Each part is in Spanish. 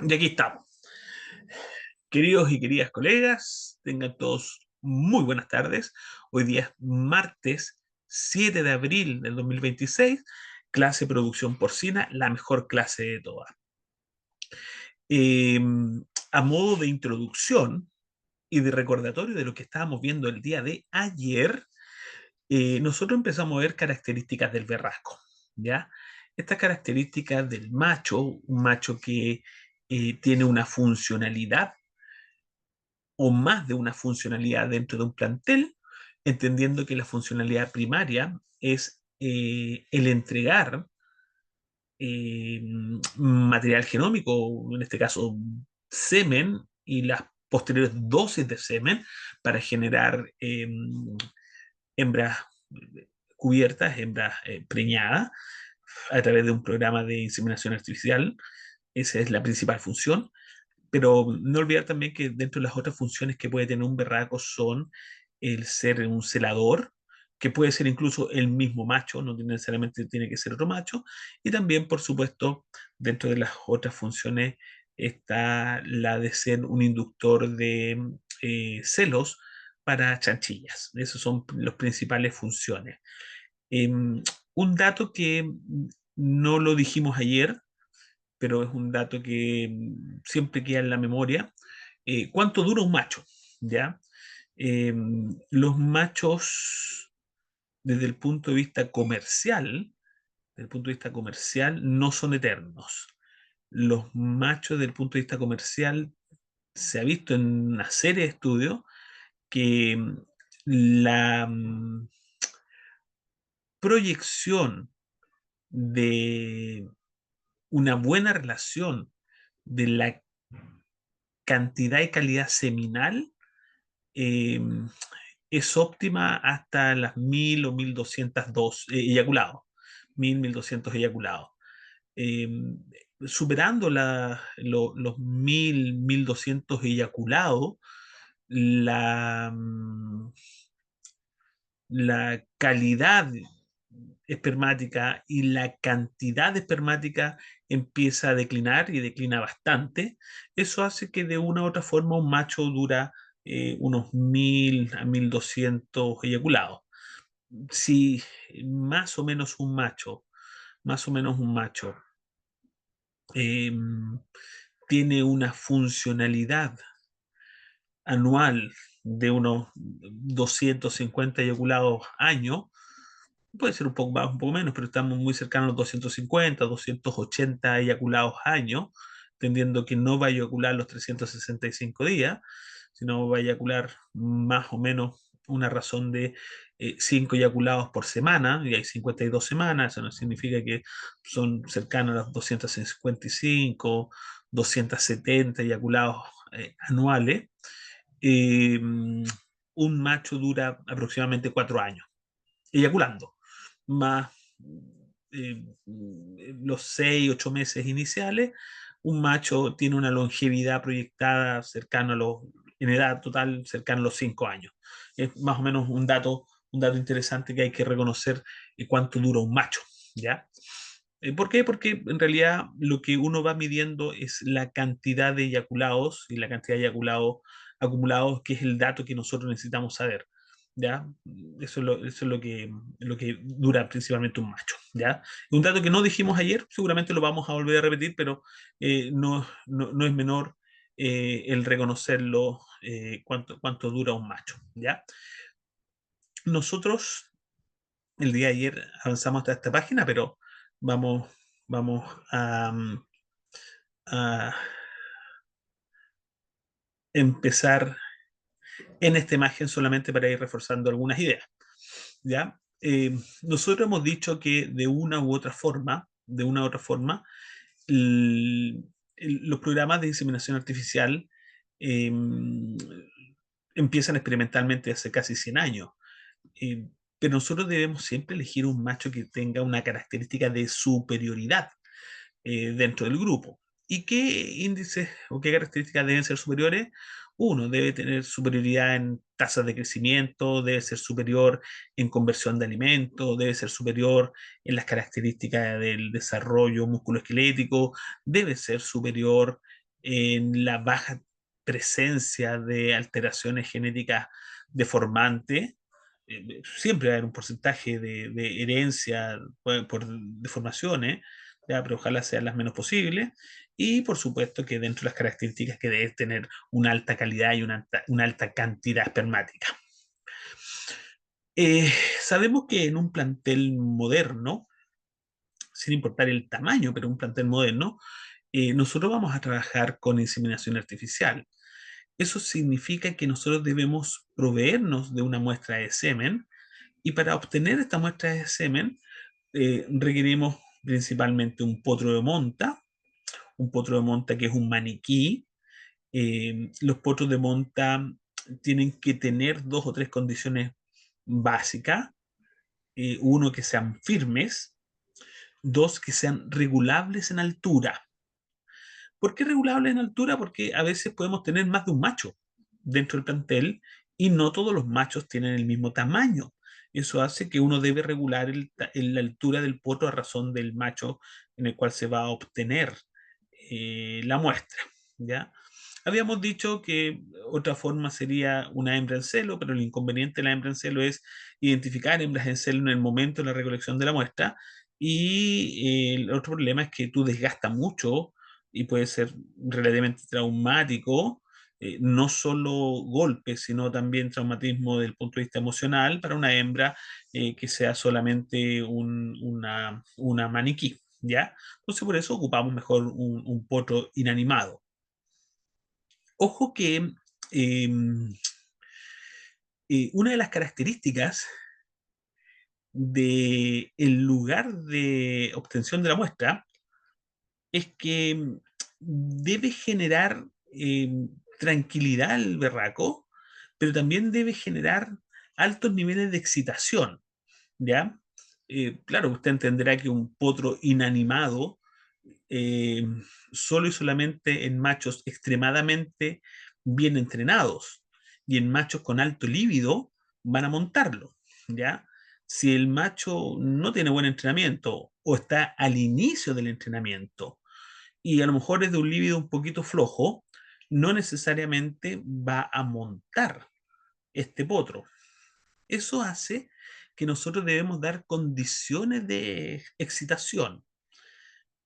Y aquí estamos. Queridos y queridas colegas, tengan todos muy buenas tardes. Hoy día es martes 7 de abril del 2026, clase producción porcina, la mejor clase de todas. Eh, a modo de introducción y de recordatorio de lo que estábamos viendo el día de ayer, nosotros empezamos a ver características del berrasco, ¿ya? Estas características del macho, un macho que tiene una funcionalidad o más de una funcionalidad dentro de un plantel, entendiendo que la funcionalidad primaria es el entregar material genómico, en este caso semen, y las posteriores dosis de semen para generar hembras cubiertas, hembras preñadas, a través de un programa de inseminación artificial. Esa es la principal función. Pero no olvidar también que dentro de las otras funciones que puede tener un berraco son el ser un celador, que puede ser incluso el mismo macho, no necesariamente tiene que ser otro macho, y también, por supuesto, dentro de las otras funciones está la de ser un inductor de celos para chanchillas. Esas son las principales funciones. Un dato que no lo dijimos ayer, pero es un dato que siempre queda en la memoria. ¿Cuánto dura un macho? ¿Ya? Eh, los machos, desde el punto de vista comercial, desde el punto de vista comercial, no son eternos. Los machos, desde el punto de vista comercial, se ha visto en una serie de estudios que la proyección de una buena relación de la cantidad y calidad seminal eh, es óptima hasta las 1000 o 1202 eyaculados, 1000, 1200 eyaculados. Eh, Superando los 1000, 1200 eyaculados, la, la calidad espermática y la cantidad de espermática empieza a declinar y declina bastante. Eso hace que de una u otra forma un macho dura unos 1000 a 1200 eyaculados. Si más o menos un macho, más o menos un macho, eh, tiene una funcionalidad anual de unos 250 eyaculados año, puede ser un poco más, un poco menos, pero estamos muy cercanos a los 250, 280 eyaculados año, entendiendo que no va a eyacular los 365 días, sino va a eyacular más o menos una razón de 5 eyaculados por semana, y hay 52 semanas, eso no significa que son cercanos a los 255, 270 eyaculados anuales. Eh, un macho dura aproximadamente 4 años eyaculando más los 6, 8 meses iniciales. Un macho tiene una longevidad proyectada cercano a los, en edad total, cercano a los 5 años. Es más o menos un dato interesante que hay que reconocer cuánto dura un macho, ¿ya? ¿Por qué? Porque en realidad lo que uno va midiendo es la cantidad de eyaculados y la cantidad de eyaculados acumulados, que es el dato que nosotros necesitamos saber. ¿Ya? Eso es lo que dura principalmente un macho, ¿ya? Un dato que no dijimos ayer, seguramente lo vamos a volver a repetir, pero no es menor el reconocerlo, cuánto dura un macho, ¿ya? Nosotros el día de ayer avanzamos hasta esta página, pero vamos, vamos a empezar en esta imagen solamente para ir reforzando algunas ideas. ¿Ya? Nosotros hemos dicho que de una u otra forma, los programas de inseminación artificial eh, empiezan experimentalmente hace casi 100 años. Eh, pero nosotros debemos siempre elegir un macho que tenga una característica de superioridad dentro del grupo. ¿Y qué índices o qué características deben ser superiores? Uno, debe tener superioridad en tasas de crecimiento, debe ser superior en conversión de alimentos, debe ser superior en las características del desarrollo musculoesquelético, debe ser superior en la baja presencia de alteraciones genéticas deformantes. Siempre va a haber un porcentaje de herencia por deformaciones, ya, pero ojalá sean las menos posibles. Y por supuesto que dentro de las características que debe tener una alta calidad y una alta cantidad espermática. Eh, Sabemos que en un plantel moderno, sin importar el tamaño, pero un plantel moderno, nosotros vamos a trabajar con inseminación artificial. Eso significa que nosotros debemos proveernos de una muestra de semen y para obtener esta muestra de semen requerimos principalmente un potro de monta que es un maniquí. Los potros de monta tienen que tener dos o tres condiciones básicas. Uno, que sean firmes. Dos, que sean regulables en altura. ¿Por qué regulables en altura? Porque a veces podemos tener más de un macho dentro del plantel y no todos los machos tienen el mismo tamaño. Eso hace que uno debe regular la altura del potro a razón del macho en el cual se va a obtener la muestra. ¿Ya? Habíamos dicho que otra forma sería una hembra en celo, pero el inconveniente de la hembra en celo es identificar hembras en celo en el momento de la recolección de la muestra. Y el otro problema es que tú desgastas mucho y puede ser relativamente traumático, no solo golpes, sino también traumatismo desde el punto de vista emocional para una hembra que sea solamente una maniquí, ¿ya? Entonces por eso ocupamos mejor un potro inanimado. Ojo que eh, una de las características del lugar de obtención de la muestra es que debe generar tranquilidad al berraco, pero también debe generar altos niveles de excitación, ¿ya? Claro, usted entenderá que un potro inanimado, eh, solo y solamente en machos extremadamente bien entrenados y en machos con alto líbido van a montarlo, ¿ya? Si el macho no tiene buen entrenamiento o está al inicio del entrenamiento y a lo mejor es de un líbido un poquito flojo, no necesariamente va a montar este potro. Eso hace que nosotros debemos dar condiciones de excitación.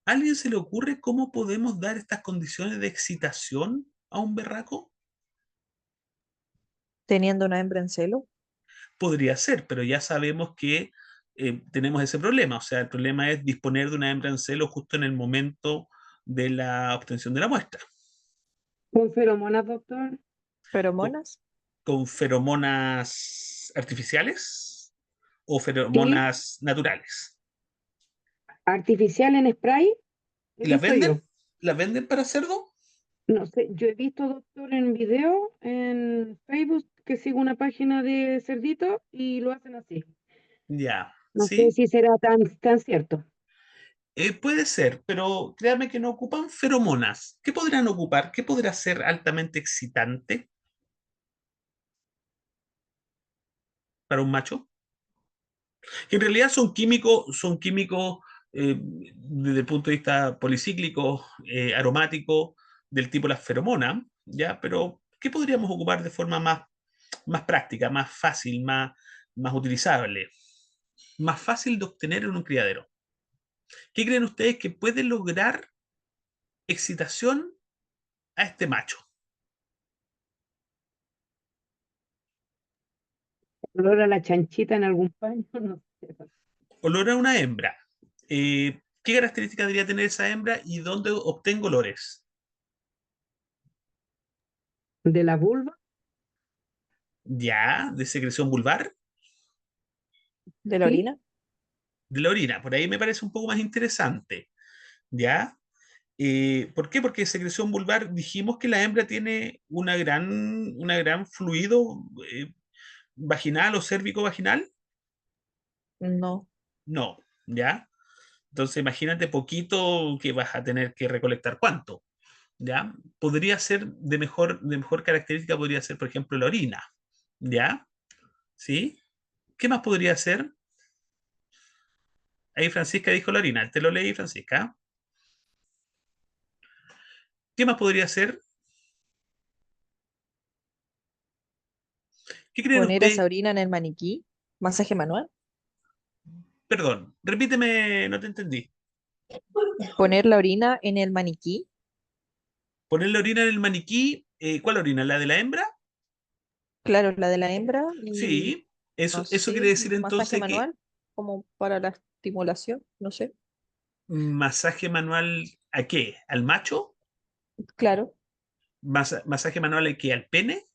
¿A alguien se le ocurre cómo podemos dar estas condiciones de excitación a un berraco? Teniendo una hembra en celo. Podría ser, pero ya sabemos que tenemos ese problema. O sea, el problema es disponer de una hembra en celo justo en el momento de la obtención de la muestra, ¿Con feromonas, doctor? con, ¿Feromonas? con feromonas artificiales o Sí, feromonas naturales. artificial en spray, he ¿Y las visto yo. venden? ¿Las venden para cerdo? No sé, yo he visto, doctor, en video, en Facebook, que sigo una página de cerdito y lo hacen así. Ya, No sé ¿sí? si será tan cierto. Puede ser, pero créame que no ocupan feromonas. ¿Qué podrían ocupar? ¿Qué podrá ser altamente excitante para un macho? Que en realidad son químicos desde el punto de vista policíclico, aromático, del tipo las feromonas, ¿ya? Pero ¿qué podríamos ocupar de forma más práctica, más fácil, más utilizable, más fácil de obtener en un criadero? ¿Qué creen ustedes que puede lograr excitación a este macho? Olor a la chanchita en algún paño, no sé. Olor a una hembra. ¿Qué características debería tener esa hembra y dónde obtengo olores? De la vulva, Ya, de secreción vulvar, ¿De la sí. orina? de la orina. Por ahí me parece un poco más interesante. ¿Ya? ¿Por qué? Porque secreción vulvar dijimos que la hembra tiene una gran fluido vaginal o cérvico vaginal. No. No, ¿ya? Entonces imagínate poquito que vas a tener que recolectar cuánto, ¿ya? Podría ser de mejor característica, podría ser, por ejemplo, la orina, ¿ya? ¿Sí? ¿Qué más podría ser? Ahí Francisca dijo la orina. Te lo leí, Francisca. ¿Qué más podría ser? ¿Qué creen Poner esa ustedes? orina en el maniquí. Masaje manual. Perdón, repíteme, no te entendí. Poner la orina en el maniquí. Poner la orina en el maniquí, ¿cuál orina? ¿La de la hembra? Claro, la de la hembra y Sí, no eso quiere sé, decir masaje entonces que manual, como para la estimulación, no sé. masaje manual ¿a qué? ¿Al macho? Claro, ¿Masaje manual a qué? ¿Al pene?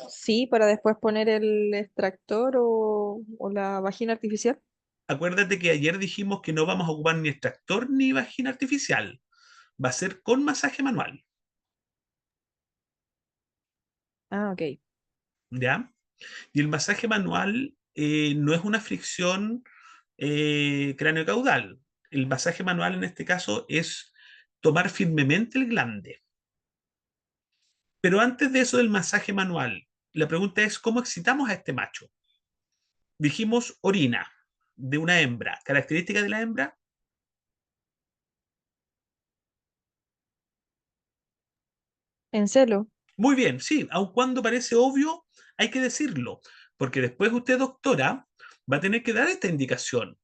sí, para después poner el extractor o la vagina artificial. Acuérdate que ayer dijimos que no vamos a ocupar ni extractor ni vagina artificial. Va a ser con masaje manual, Ah, ok. ¿ya? Y el masaje manual no es una fricción cráneo-caudal. El masaje manual en este caso es tomar firmemente el glande. Pero antes de eso del masaje manual, la pregunta es, ¿cómo excitamos a este macho? Dijimos orina de una hembra. ¿Característica de la hembra? En celo. Muy bien, sí, aun cuando parece obvio, hay que decirlo, porque después usted, doctora, va a tener que dar esta indicación.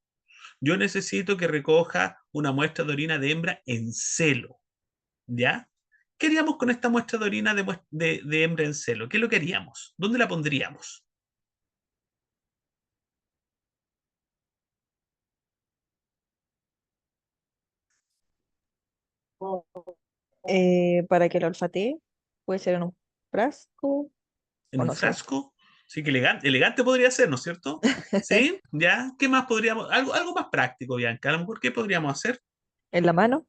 Yo necesito que recoja una muestra de orina de hembra en celo, ¿ya? ¿Qué haríamos con esta muestra de orina de hembra en celo? ¿Qué es lo que haríamos? ¿Dónde la pondríamos? Para que lo olfatee, puede ser en un frasco ¿En o un no sé. frasco? Sí, que elegante, elegante podría ser, ¿no es cierto? ¿Sí? ¿Ya? ¿Qué más podríamos? Algo más práctico, Bianca. A lo mejor, ¿qué podríamos hacer? En la mano,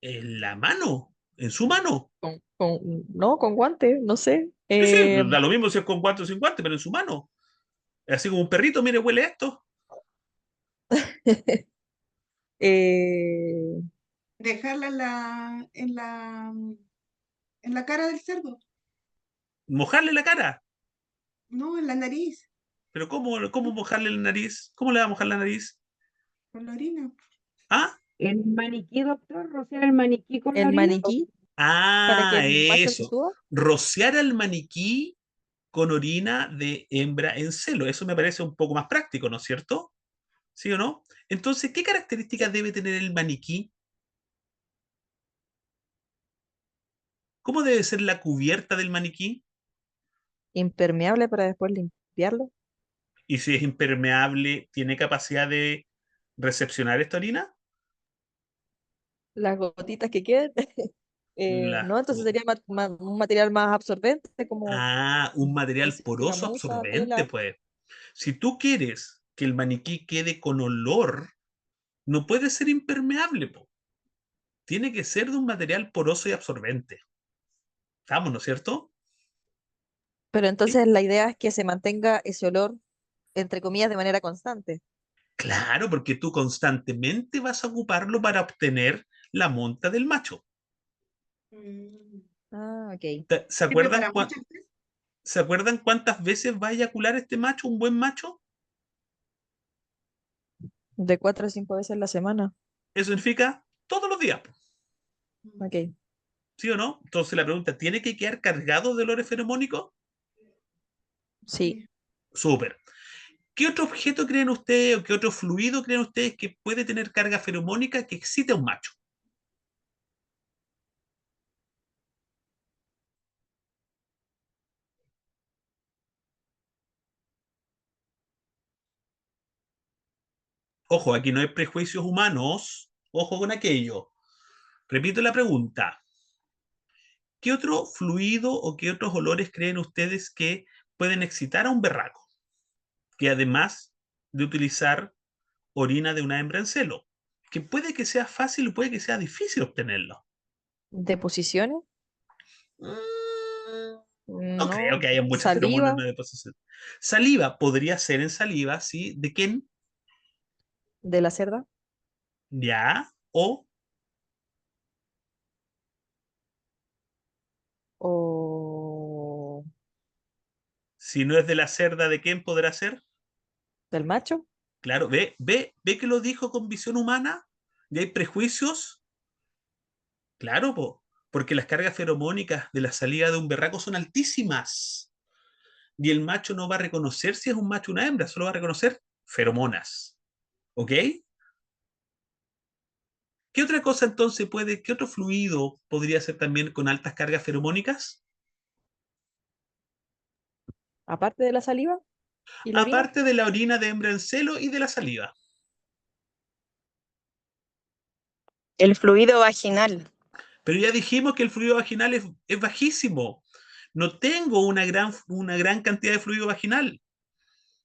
En la mano, en su mano. no, con guante, no sé. Sí, sí, da lo mismo si es con guante o sin guante, pero en su mano. Así como un perrito, mire, huele esto. eh, Dejarla en la cara del cerdo, Mojarle la cara. no en la nariz, Pero ¿cómo mojarle la nariz? ¿Cómo le va a mojar la nariz? con la orina. ¿Ah? El maniquí, doctor, rociar el maniquí con la el orina. maniquí para que Ah, el macho se eso. suba. Rociar al maniquí con orina de hembra en celo. Eso me parece un poco más práctico, ¿no es cierto? ¿Sí o no? Entonces, ¿qué características debe tener el maniquí? ¿Cómo debe ser la cubierta del maniquí? Impermeable para después limpiarlo. Y si es impermeable, ¿tiene capacidad de recepcionar esta orina? Las gotitas que queden. La- No, entonces sería un material más absorbente, como, un no material sé, si poroso gamuza, absorbente, tela. pues. Si tú quieres que el maniquí quede con olor, no puede ser impermeable, po. Tiene que ser de un material poroso y absorbente. Vamos, ¿no es cierto? Pero Eh, entonces la idea es que se mantenga ese olor, entre comillas, de manera constante. Claro, porque tú constantemente vas a ocuparlo para obtener la monta del macho. Mm. Ah, ok. ¿Se Sirve acuerdan, para muchas veces. ¿se acuerdan cuántas veces va a eyacular este macho, un buen macho? De 4 a 5 veces a la semana. Eso significa todos los días, po. Ok. ¿Sí o no? Entonces la pregunta, ¿tiene que quedar cargado de olores feromónicos? Sí. Sí. Súper. ¿Qué otro objeto creen ustedes o qué otro fluido creen ustedes que puede tener carga feromónica que excite a un macho? Ojo, aquí no hay prejuicios humanos. Ojo con aquello. Repito la pregunta. ¿Qué otro fluido o qué otros olores creen ustedes que pueden excitar a un berraco? Que además de utilizar orina de una hembra en celo, que puede que sea fácil o puede que sea difícil obtenerlo. Deposiciones, No creo no. que haya muchas feromonas Saliva en la deposición. Saliva, podría ser en saliva, ¿sí? ¿De quién? de la cerda Ya. O o si no es de la cerda, ¿de quién podrá ser? del macho. Claro, ve que lo dijo con visión humana y hay prejuicios. Claro, po, porque las cargas feromónicas de la salida de un berraco son altísimas. Y el macho no va a reconocer si es un macho o una hembra, solo va a reconocer feromonas. ¿Ok? ¿Qué otra cosa entonces puede, qué otro fluido podría ser también con altas cargas feromónicas? Aparte de la saliva y la orina, Aparte de la orina de hembra en celo y de la saliva. El fluido vaginal. Pero ya dijimos que el fluido vaginal es bajísimo. No tengo una gran cantidad de fluido vaginal.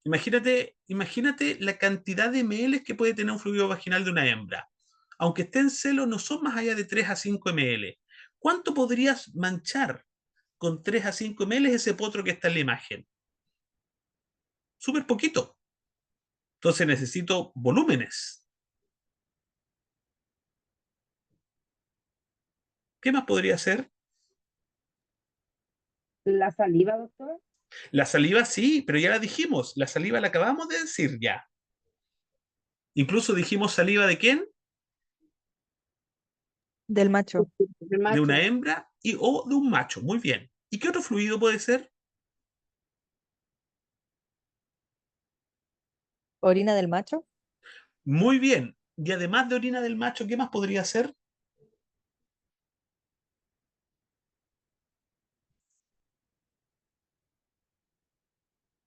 Imagínate la cantidad de ml que puede tener un fluido vaginal de una hembra. Aunque esté en celo, no son más allá de 3 a 5 ml. ¿Cuánto podrías manchar con 3 a 5 ml ese potro que está en la imagen? Súper poquito. Entonces necesito volúmenes. ¿Qué más podría ser? La saliva, doctor. La saliva sí, pero ya la dijimos. La saliva la acabamos de decir ya. Incluso dijimos saliva de quién? del macho, El De una macho. hembra y o de un macho. Muy bien. ¿Y qué otro fluido puede ser? orina del macho, Muy bien. Y además de orina del macho, ¿qué más podría ser?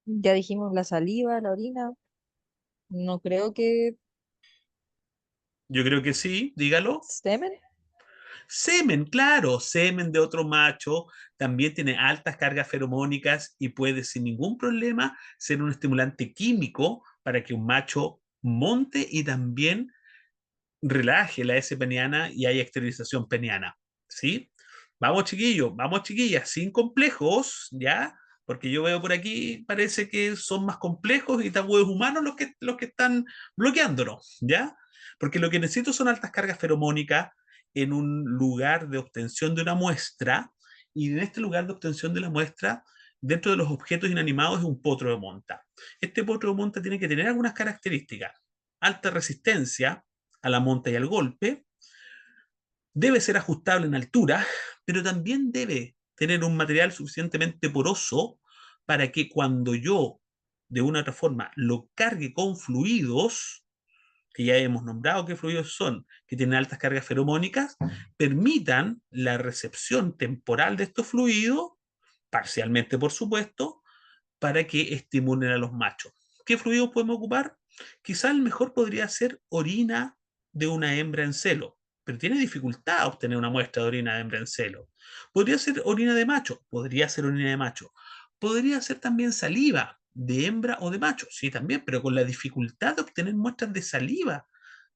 ya dijimos la saliva, la orina, no creo que Yo creo que sí, dígalo. semen, Semen, claro, semen de otro macho también tiene altas cargas feromónicas y puede sin ningún problema ser un estimulante químico para que un macho monte y también relaje la S peniana y haya esterilización peniana. ¿Sí? Vamos, chiquillos, vamos, chiquillas, sin complejos, ¿ya? Porque yo veo por aquí, parece que son más complejos y tabúes humanos los que están bloqueándonos, ¿ya? Porque lo que necesito son altas cargas feromónicas en un lugar de obtención de una muestra, y en este lugar de obtención de la muestra, dentro de los objetos inanimados, es un potro de monta. Este potro de monta tiene que tener algunas características: alta resistencia a la monta y al golpe, debe ser ajustable en altura, pero también debe tener un material suficientemente poroso para que cuando yo, de una u otra forma, lo cargue con fluidos, que ya hemos nombrado qué fluidos son, que tienen altas cargas feromónicas, permitan la recepción temporal de estos fluidos, parcialmente por supuesto, para que estimulen a los machos. ¿Qué fluidos podemos ocupar? Quizá el mejor podría ser orina de una hembra en celo, pero tiene dificultad obtener una muestra de orina de hembra en celo. Podría ser orina de macho, podría ser orina de macho. Podría ser también saliva de hembra o de macho, sí, también, pero con la dificultad de obtener muestras de saliva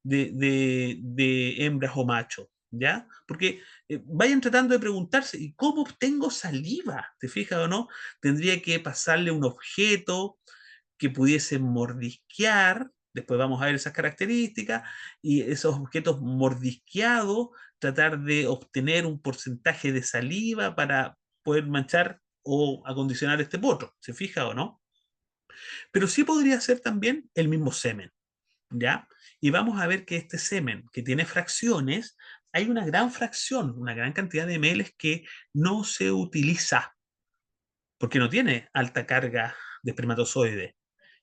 de hembras o machos, ¿ya? Porque vayan tratando de preguntarse, ¿y cómo obtengo saliva? ¿Te fijas o no? Tendría que pasarle un objeto que pudiese mordisquear, después vamos a ver esas características, y esos objetos mordisqueados, tratar de obtener un porcentaje de saliva para poder manchar o acondicionar este potro, ¿se fija o no? Pero sí podría ser también el mismo semen, ¿ya? Y vamos a ver que este semen, que tiene fracciones, hay una gran fracción, una gran cantidad de ml que no se utiliza porque no tiene alta carga de espermatozoide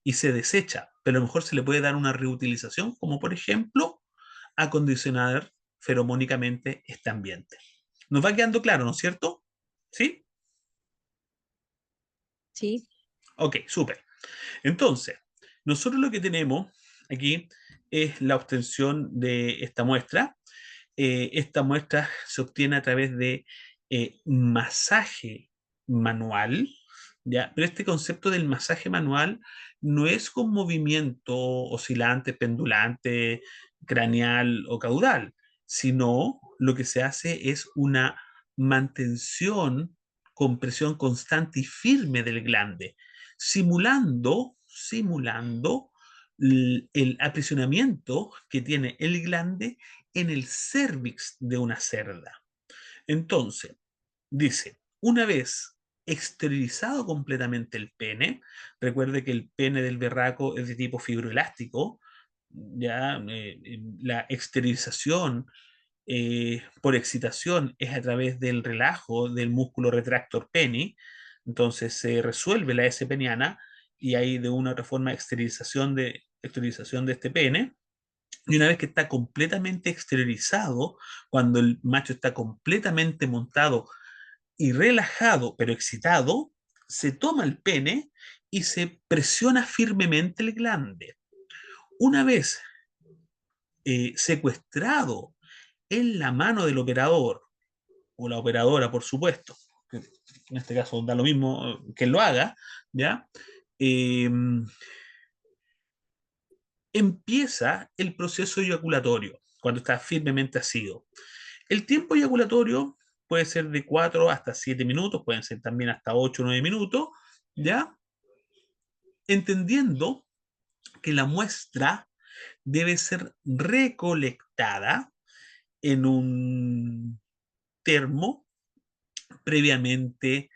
y se desecha, pero a lo mejor se le puede dar una reutilización, como por ejemplo acondicionar feromónicamente este ambiente. Nos va quedando claro, ¿no es cierto? ¿Sí? sí, Ok, súper. Entonces, nosotros lo que tenemos aquí es la obtención de esta muestra. Esta muestra se obtiene a través de masaje manual, ¿ya? Pero este concepto del masaje manual no es con movimiento oscilante, pendulante, craneal o caudal, sino lo que se hace es una mantención con presión constante y firme del glande, simulando el aprisionamiento que tiene el glande en el cérvix de una cerda. Entonces, dice, una vez esterilizado completamente el pene, recuerde que el pene del berraco es de tipo fibroelástico, ya la esterilización por excitación es a través del relajo del músculo retractor peni, entonces se resuelve la S peniana y hay de una u otra forma exteriorización de este pene. Y una vez que está completamente exteriorizado, cuando el macho está completamente montado y relajado, pero excitado, se toma el pene y se presiona firmemente el glande. Una vez secuestrado en la mano del operador, o la operadora, por supuesto, que en este caso da lo mismo que lo haga, ¿ya? Eh, Empieza el proceso eyaculatorio, cuando está firmemente asido. El tiempo eyaculatorio puede ser de 4 hasta 7 minutos, pueden ser también hasta 8 o 9 minutos, ¿ya? Entendiendo que la muestra debe ser recolectada en un termo previamente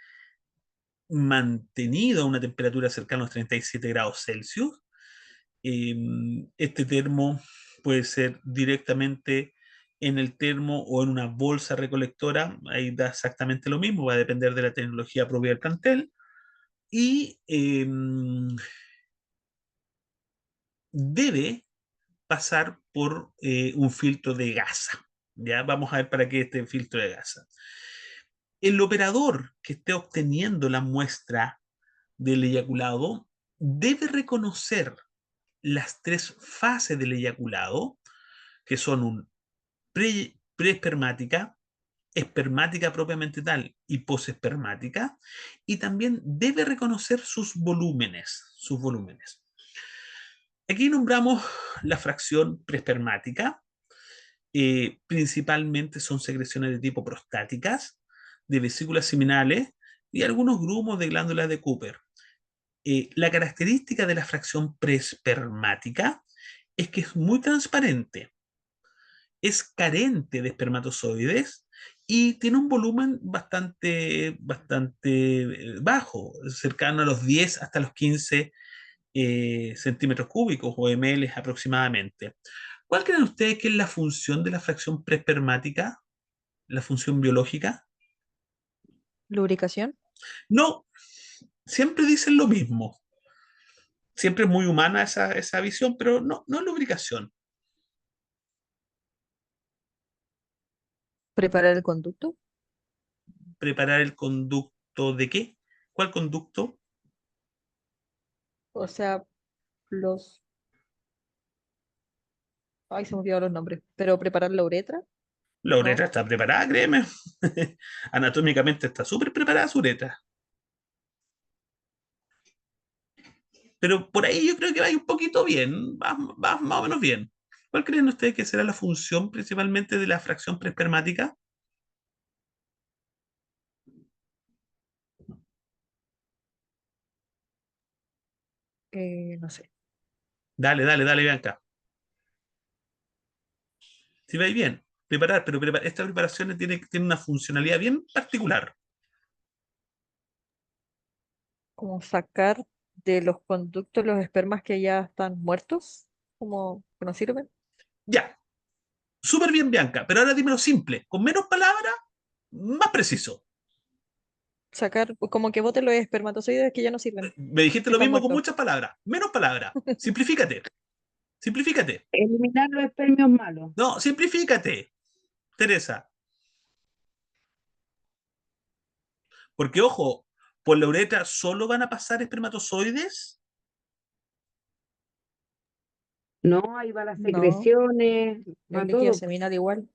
mantenido a una temperatura cercana a los 37 grados Celsius. Este termo puede ser directamente en el termo o en una bolsa recolectora, ahí da exactamente lo mismo, va a depender de la tecnología propia del plantel. Y debe pasar por un filtro de gasa. Ya vamos a ver para qué este filtro de gasa. El operador que esté obteniendo la muestra del eyaculado debe reconocer las tres fases del eyaculado, que son un preespermática, espermática propiamente tal y posespermática, y también debe reconocer sus volúmenes, Aquí nombramos la fracción preespermática, principalmente son secreciones de tipo prostáticas, de vesículas seminales y algunos grumos de glándulas de Cooper. La característica de la fracción preespermática es que es muy transparente, es carente de espermatozoides y tiene un volumen bastante bajo, cercano a los 10 hasta los 15 centímetros cúbicos o ml aproximadamente. ¿Cuál creen ustedes que es la función de la fracción preespermática? ¿La función biológica? Lubricación. No, siempre dicen lo mismo. Siempre es muy humana esa visión, pero no, no es lubricación. Preparar el conducto. ¿Preparar el conducto de qué? ¿Cuál conducto? O sea, los... Ay, se me olvidaron los nombres. Pero preparar la uretra, La uretra ¿no? está preparada, créeme. Anatómicamente está súper preparada su uretra. Pero por ahí yo creo que va un poquito bien, va más o menos bien. ¿Cuál creen ustedes que será la función principalmente de la fracción preespermática? No sé. Dale, dale, dale, Bianca. Si vais bien, preparar, pero esta preparación tiene una funcionalidad bien particular. Como sacar de los conductos los espermas que ya están muertos, como que no sirven. Ya, súper bien, Bianca, pero ahora dímelo simple, con menos palabras, más preciso. Sacar, como que boten los espermatozoides que ya no sirven, Me dijiste que lo están mismo con muertos. muchas palabras, menos palabras. Simplifícate, simplifícate. Eliminar los espermios malos. No, simplifícate, Teresa. Porque, ojo, por la uretra solo van a pasar espermatozoides. No, ahí va las No, secreciones, va el líquido todo. seminal igual.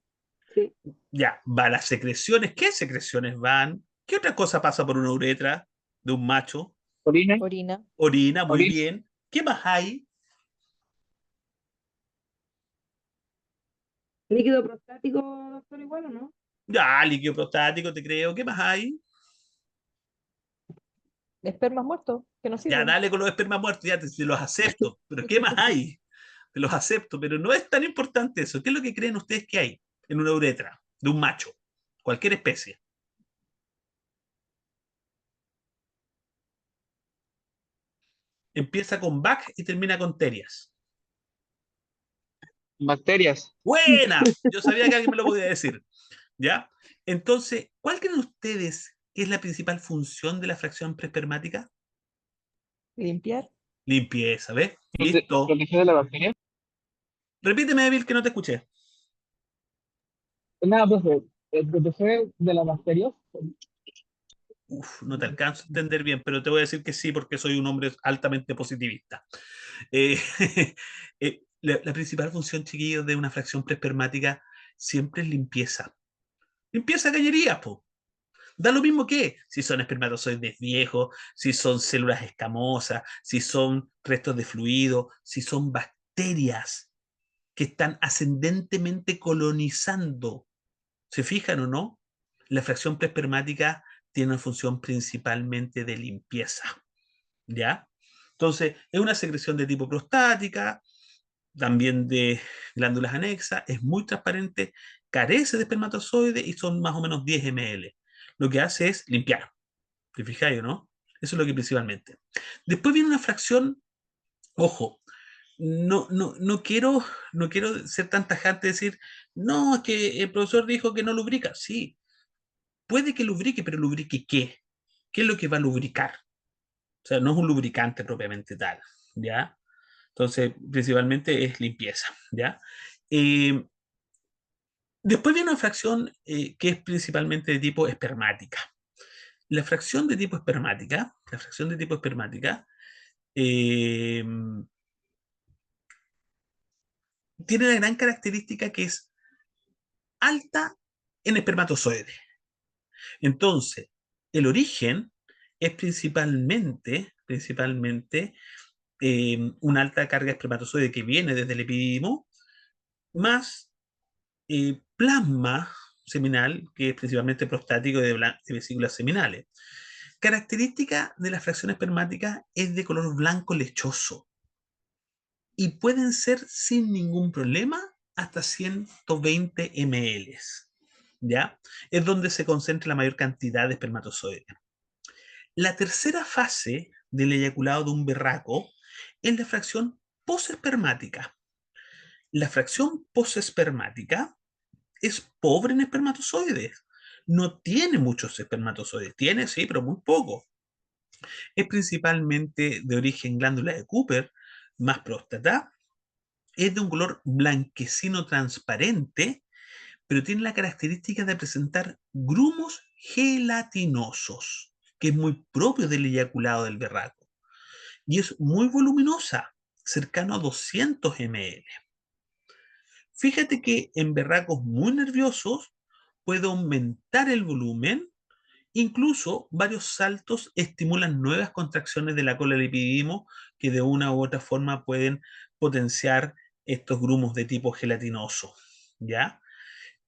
Sí. Ya, va las secreciones. ¿Qué secreciones van? ¿Qué otra cosa pasa por una uretra de un macho? Orina. Orina, Orina, muy Orina. bien. ¿Qué más hay? Líquido prostático, doctor, igual o no. Ya, líquido prostático, te creo. ¿Qué más hay? espermas muertos que no Ya, sirven. dale con los espermas muertos, ya te los acepto. Pero ¿qué más hay? Te los acepto, pero no es tan importante eso. ¿Qué es lo que creen ustedes que hay en una uretra de un macho? Cualquier especie. Empieza con bac y termina con terias. Bacterias. Buena, yo sabía que alguien me lo podía decir, ¿ya? Entonces, ¿cuál creen ustedes que es la principal función de la fracción preespermática? Limpiar. Limpieza, ¿ves? Listo. Proteger de la bacteria. Repíteme, Bill, que no te escuché. Nada, profe, proteger de las bacterias. Uf, no te alcanzo a entender bien, pero te voy a decir que sí, porque soy un hombre altamente positivista. Eh, la principal función, chiquillos, de una fracción preespermática siempre es limpieza. Limpieza de cañerías, po. Da lo mismo que si son espermatozoides viejos, si son células escamosas, si son restos de fluido, si son bacterias que están ascendentemente colonizando. ¿Se fijan o no? La fracción preespermática tiene una función principalmente de limpieza, ¿ya? Entonces, es una secreción de tipo prostática, también de glándulas anexas, es muy transparente, carece de espermatozoides y son más o menos 10 ml. Lo que hace es limpiar. ¿Te fijáis o no? Eso es lo que principalmente. Después viene una fracción, ojo, no quiero ser tan tajante y decir, no, es que el profesor dijo que no lubrica. Sí, puede que lubrique, pero lubrique ¿qué? ¿Qué es lo que va a lubricar? O sea, no es un lubricante propiamente tal, ¿ya? Entonces, principalmente es limpieza, ¿ya? Eh, Después viene una fracción que es principalmente de tipo espermática. La fracción de tipo espermática eh, tiene la gran característica que es alta en espermatozoides. Entonces, el origen es principalmente una alta carga de espermatozoide que viene desde el epididimo, más plasma seminal, que es principalmente prostático de vesículas seminales. Característica de las fracciones espermáticas es de color blanco lechoso y pueden ser sin ningún problema hasta 120 ml. ¿Ya? Es donde se concentra la mayor cantidad de espermatozoides. La tercera fase del eyaculado de un berraco es la fracción posespermática. La fracción posespermática es pobre en espermatozoides. No tiene muchos espermatozoides. Tiene, sí, pero muy poco. Es principalmente de origen glándula de Cooper, más próstata. Es de un color blanquecino transparente, pero tiene la característica de presentar grumos gelatinosos, que es muy propio del eyaculado del berraco. Y es muy voluminosa, cercano a 200 ml. Fíjate que en berracos muy nerviosos puede aumentar el volumen. Incluso varios saltos estimulan nuevas contracciones de la cola del epididimo que de una u otra forma pueden potenciar estos grumos de tipo gelatinoso. ¿Ya?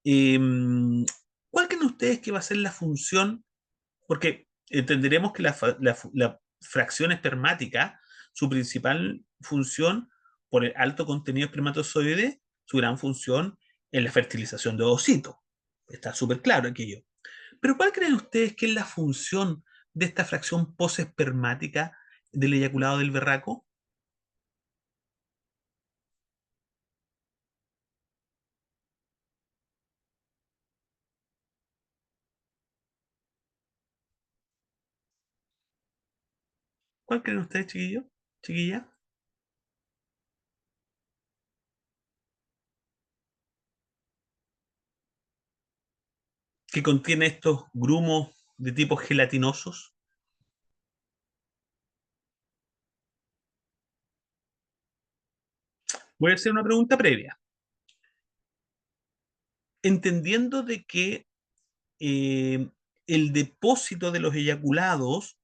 ¿Cuál creen ustedes que va a ser la función? Porque entenderemos que la fracción espermática, su principal función, por el alto contenido espermatozoide, su gran función es la fertilización de ovocitos. Está súper claro aquello. Pero ¿cuál creen ustedes que es la función de esta fracción posespermática del eyaculado del berraco? ¿Cuál creen ustedes, chiquillos? ¿Chiquilla? Que contiene estos grumos de tipo gelatinosos. Voy a hacer una pregunta previa. Entendiendo de que eh, el depósito de los eyaculados,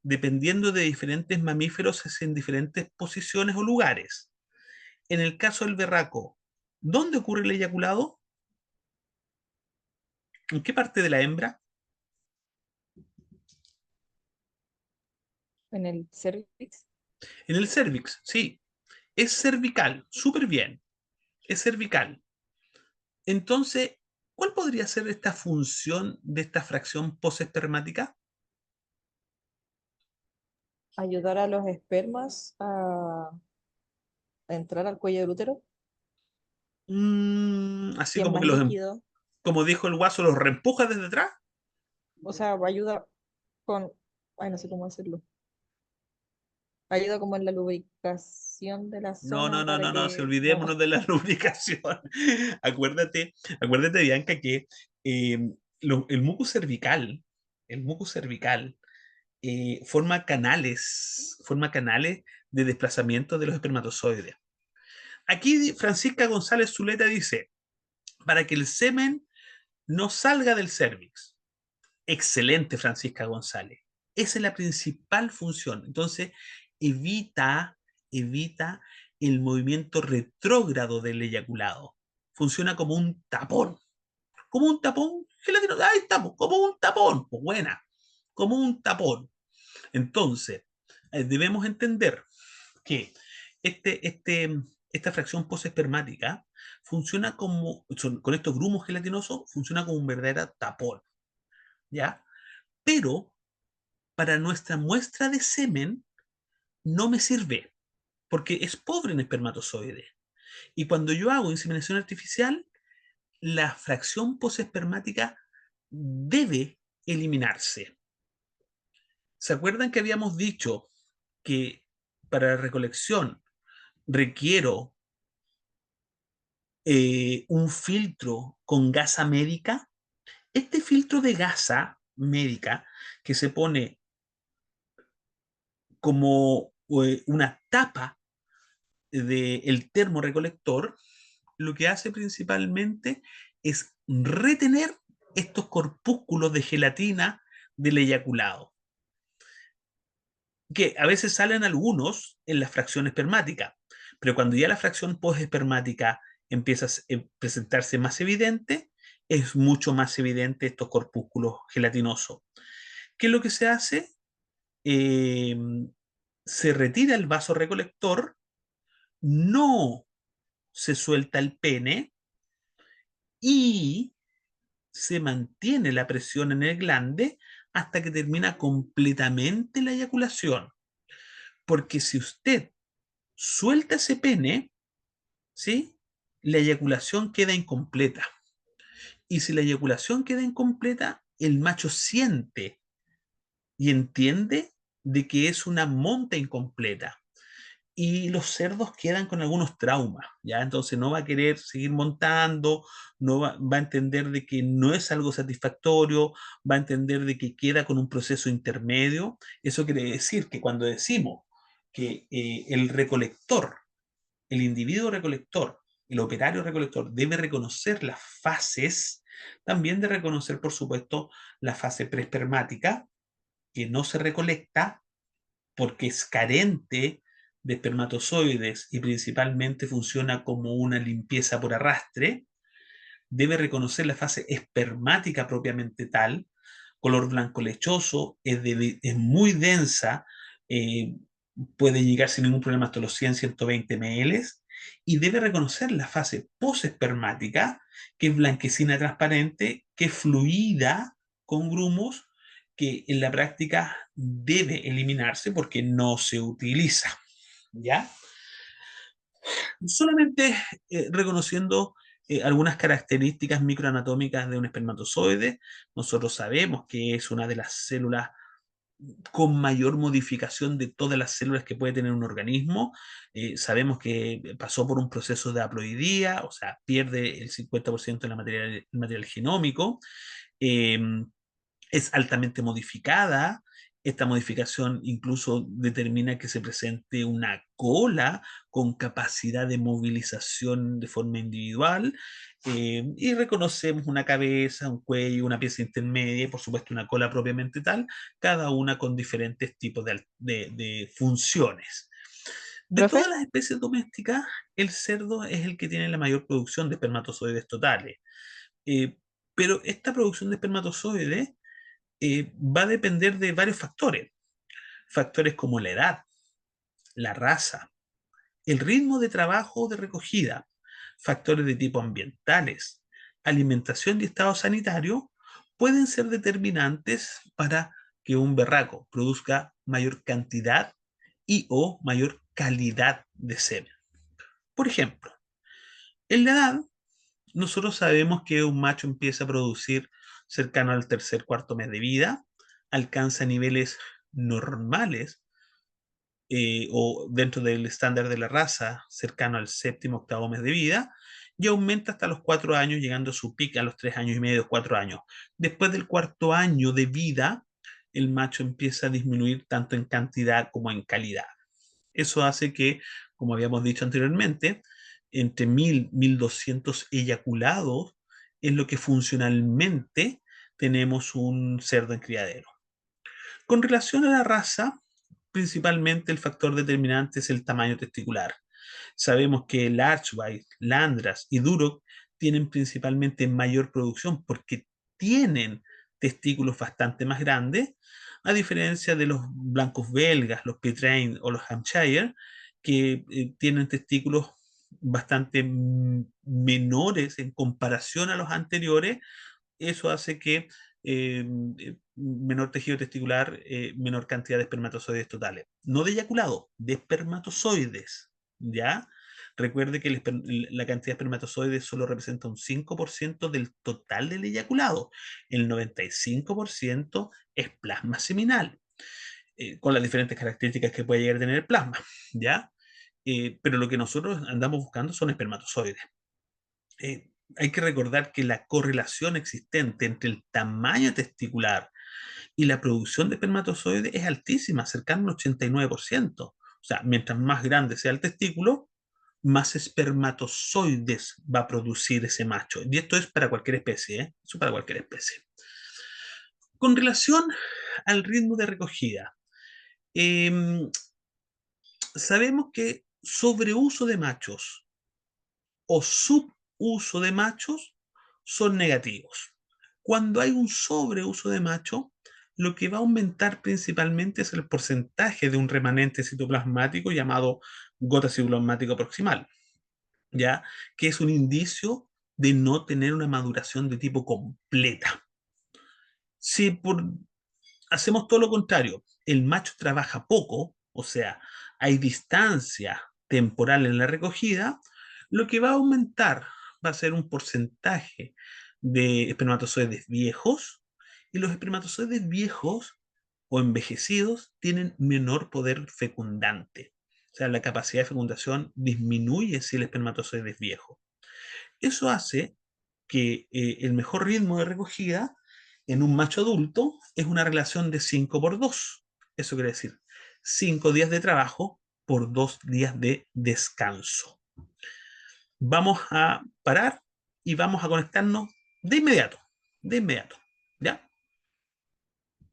dependiendo de diferentes mamíferos, es en diferentes posiciones o lugares. En el caso del berraco, ¿dónde ocurre el eyaculado? ¿En qué parte de la hembra? En el cervix. En el cervix, sí. Es cervical, súper bien. Es cervical. Entonces, ¿cuál podría ser esta función de esta fracción posespermática? Ayudar a los espermas a entrar al cuello del útero. Así Y es como más que líquido. como dijo el guaso, los reempuja desde atrás. O sea, ayuda con, ay, no sé cómo decirlo. Ayuda como en la lubricación de la No, no, zona no, para no, no, si que no. olvidémonos de la lubricación. Acuérdate, Bianca, que el el mucus cervical forma canales de desplazamiento de los espermatozoides. Aquí Francisca González Zuleta dice, para que el semen no salga del cervix. Excelente, Francisca González. Esa es la principal función. Entonces, evita el movimiento retrógrado del eyaculado. Funciona como un tapón gelatinoso. Ahí estamos, como un tapón. Pues buena, como un tapón. Entonces, debemos entender que este, este, esta fracción posespermática funciona con estos grumos gelatinosos, funciona como un verdadero tapón, ¿ya? Pero para nuestra muestra de semen no me sirve, porque es pobre en espermatozoides. Y cuando yo hago inseminación artificial, la fracción posespermática debe eliminarse. ¿Se acuerdan que habíamos dicho que para la recolección requiero un filtro con gasa médica? Este filtro de gasa médica que se pone como una tapa del termorrecolector, lo que hace principalmente es retener estos corpúsculos de gelatina del eyaculado, que a veces salen algunos en la fracción espermática, pero cuando ya la fracción posespermática empieza a presentarse más evidente, es mucho más evidente estos corpúsculos gelatinosos. ¿Qué es lo que se hace? Eh, Se retira el vaso recolector, no se suelta el pene y se mantiene la presión en el glande hasta que termina completamente la eyaculación. Porque si usted suelta ese pene, ¿sí? La eyaculación queda incompleta. Y si la eyaculación queda incompleta, el macho siente y entiende de que es una monta incompleta. Y los cerdos quedan con algunos traumas, ¿ya? Entonces no va a querer seguir montando, va a entender de que no es algo satisfactorio, va a entender de que queda con un proceso intermedio. Eso quiere decir que cuando decimos que el recolector, el individuo recolector, el operario recolector debe reconocer las fases, también de reconocer, por supuesto, la fase preespermática, que no se recolecta porque es carente de espermatozoides y principalmente funciona como una limpieza por arrastre, debe reconocer la fase espermática propiamente tal, color blanco lechoso, es muy densa, eh, puede llegar sin ningún problema hasta los 100-120 ml, y debe reconocer la fase posespermática, que es blanquecina transparente, que es fluida con grumos, que en la práctica debe eliminarse porque no se utiliza, ¿ya? Solamente reconociendo algunas características microanatómicas de un espermatozoide, nosotros sabemos que es una de las células con mayor modificación de todas las células que puede tener un organismo. Sabemos que pasó por un proceso de haploidía, o sea, pierde el 50% del material genómico. Eh, es altamente modificada. Esta modificación incluso determina que se presente una cola con capacidad de movilización de forma individual, y reconocemos una cabeza, un cuello, una pieza intermedia y por supuesto una cola propiamente tal, cada una con diferentes tipos de funciones. De ¿Profe? todas las especies domésticas, el cerdo es el que tiene la mayor producción de espermatozoides totales. Eh, pero esta producción de espermatozoides va a depender de varios factores. Factores como la edad, la raza, el ritmo de trabajo o de recogida, factores de tipo ambientales, alimentación y estado sanitario pueden ser determinantes para que un berraco produzca mayor cantidad y o mayor calidad de semen. Por ejemplo, En la edad, nosotros sabemos que un macho empieza a producir cercano al tercer, cuarto mes de vida, alcanza niveles normales o dentro del estándar de la raza, cercano al séptimo, octavo mes de vida, y aumenta hasta los 4 años, llegando a su pico a los 3 años y medio, 4 años. Después del cuarto año de vida, el macho empieza a disminuir tanto en cantidad como en calidad. Eso hace que, como habíamos dicho anteriormente, entre 1.000 1.200 eyaculados es lo que funcionalmente tenemos un cerdo en criadero. Con relación a la raza, principalmente el factor determinante es el tamaño testicular. Sabemos que el Archway, Landras y Duroc tienen principalmente mayor producción porque tienen testículos bastante más grandes, a diferencia de los blancos belgas, los Petrain o los Hampshire, que tienen testículos bastante menores en comparación a los anteriores. Eso hace que menor tejido testicular, menor cantidad de espermatozoides totales. No de eyaculado, de espermatozoides, ¿ya? Recuerde que la cantidad de espermatozoides solo representa un 5% del total del eyaculado. El 95% es plasma seminal, con las diferentes características que puede llegar a tener el plasma, ¿ya? Pero lo que nosotros andamos buscando son espermatozoides. Hay que recordar que la correlación existente entre el tamaño testicular y la producción de espermatozoides es altísima, cercana al 89%. O sea, mientras más grande sea el testículo, más espermatozoides va a producir ese macho. Y esto es para cualquier especie, ¿eh? Eso para cualquier especie. Con relación al ritmo de recogida, eh, sabemos que sobreuso de machos o subuso de machos son negativos. Cuando hay un sobreuso de macho, lo que va a aumentar principalmente es el porcentaje de un remanente citoplasmático llamado gota citoplasmático proximal, ¿ya? Que es un indicio de no tener una maduración de tipo completa. Si hacemos todo lo contrario, el macho trabaja poco, o sea, hay distancia temporal en la recogida, lo que va a aumentar va a ser un porcentaje de espermatozoides viejos, y los espermatozoides viejos o envejecidos tienen menor poder fecundante. O sea, la capacidad de fecundación disminuye si el espermatozoide es viejo. Eso hace que el mejor ritmo de recogida en un macho adulto es una relación de 5 por 2. Eso quiere decir 5 días de trabajo por 2 días de descanso. Vamos a parar y vamos a conectarnos de inmediato. De inmediato.